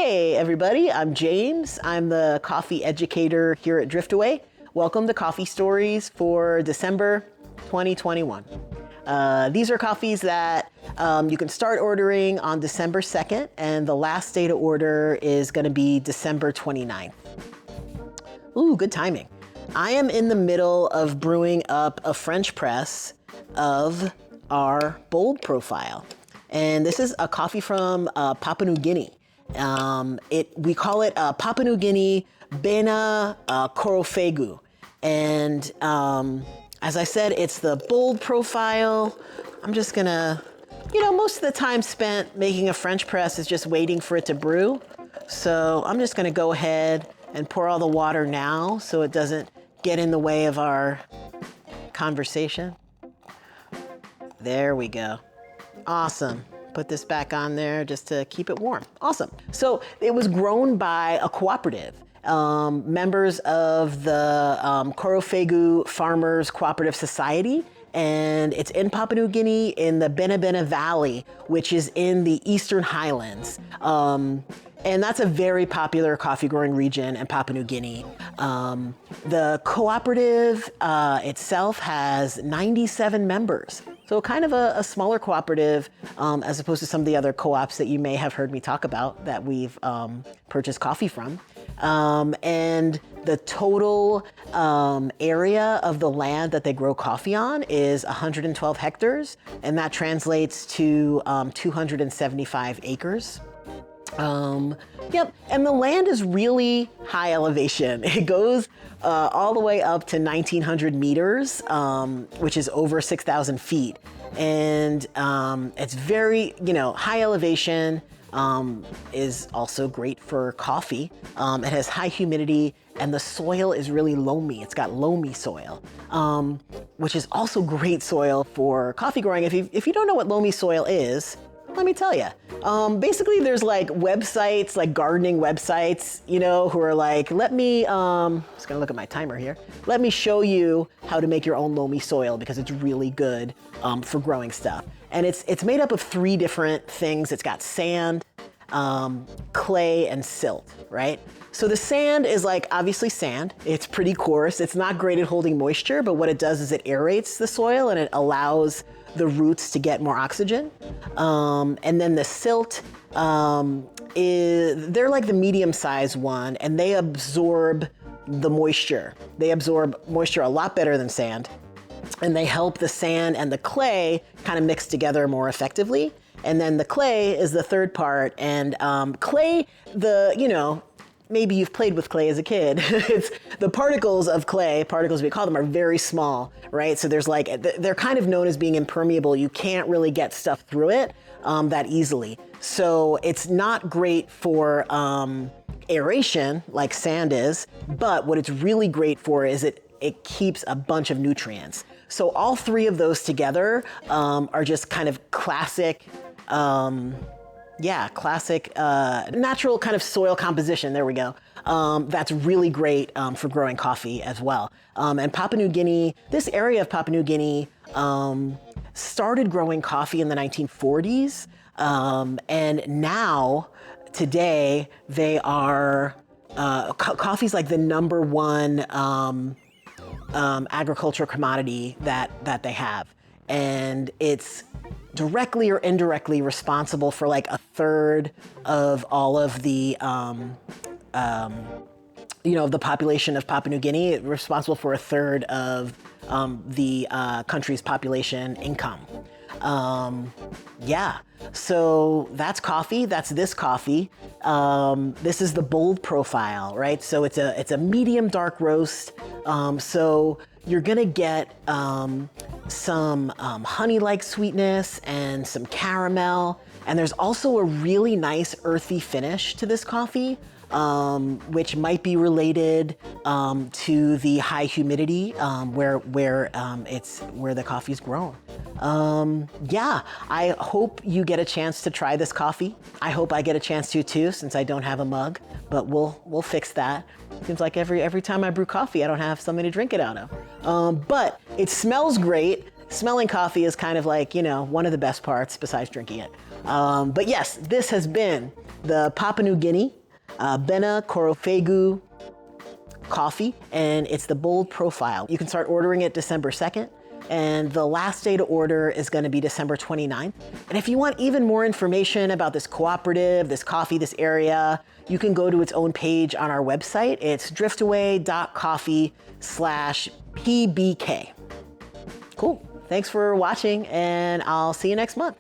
Hey everybody, I'm James. I'm the coffee educator here at Driftaway. Welcome to Coffee Stories for December 2021. These are coffees that you can start ordering on December 2nd, and the last day to order is going to be December 29th. Ooh, good timing. I am in the middle of brewing up a French press of our Bold profile. And this is a coffee from Papua New Guinea. We call it Papua New Guinea Bena Korofeigu. And as I said, it's the Bold profile. I'm just gonna, most of the time spent making a French press is just waiting for it to brew. So I'm just gonna go ahead and pour all the water now so it doesn't get in the way of our conversation. There we go. Awesome. Put this back on there just to keep it warm. Awesome. So it was grown by a cooperative, members of the Korofeigu Farmers Cooperative Society, and it's in Papua New Guinea in the Bena Valley, which is in the Eastern Highlands. And that's a very popular coffee growing region in Papua New Guinea. The cooperative itself has 97 members. So kind of a smaller cooperative as opposed to some of the other co-ops that you may have heard me talk about that we've purchased coffee from. And the total area of the land that they grow coffee on is 112 hectares, and that translates to 275 acres. Yep, and the land is really high elevation. It goes all the way up to 1,900 meters, which is over 6,000 feet. And it's very, high elevation is also great for coffee. It has high humidity, and the soil is really loamy. It's got loamy soil, which is also great soil for coffee growing. If you don't know what loamy soil is, let me tell you. Basically, there's like websites, like gardening websites, who are like, let me, just gonna look at my timer here. Let me show you how to make your own loamy soil because it's really good for growing stuff. And it's made up of 3 different things. It's got sand, clay, and silt, right? So the sand is like obviously sand. It's pretty coarse. It's not great at holding moisture, but what it does is it aerates the soil and it allows the roots to get more oxygen. And then the silt they're like the medium-sized one, and they absorb the moisture. They absorb moisture a lot better than sand, and they help the sand and the clay kind of mix together more effectively. And then the clay is the third part, and clay, maybe you've played with clay as a kid. It's the particles of clay, particles we call them, are very small, right? So they're kind of known as being impermeable. You can't really get stuff through it that easily. So it's not great for aeration like sand is, but what it's really great for is it keeps a bunch of nutrients. So all 3 of those together are just kind of classic, natural kind of soil composition. There we go. That's really great for growing coffee as well. And Papua New Guinea, this area of Papua New Guinea started growing coffee in the 1940s. And now, today, they are, coffee's like the #1 agricultural commodity that they have. And it's directly or indirectly responsible for like 1/3 of all of the, the population of Papua New Guinea. It's responsible for 1/3 of the country's population income. So that's coffee. That's this coffee. This is the Bold profile, right? So it's a medium dark roast. So you're gonna get some honey-like sweetness and some caramel. And there's also a really nice earthy finish to this coffee, which might be related to the high humidity where the coffee's grown. I hope you get a chance to try this coffee. I hope I get a chance to too, since I don't have a mug, but we'll fix that. Seems like every time I brew coffee, I don't have something to drink it out of. But it smells great. Smelling coffee is kind of like, one of the best parts besides drinking it. But yes, this has been the Papua New Guinea Bena Korofeigu coffee, and it's the Bold Profile. You can start ordering it December 2nd, and the last day to order is going to be December 29th. And if you want even more information about this cooperative, this coffee, this area, you can go to its own page on our website. It's driftaway.coffee/PBK. Cool. Thanks for watching, and I'll see you next month.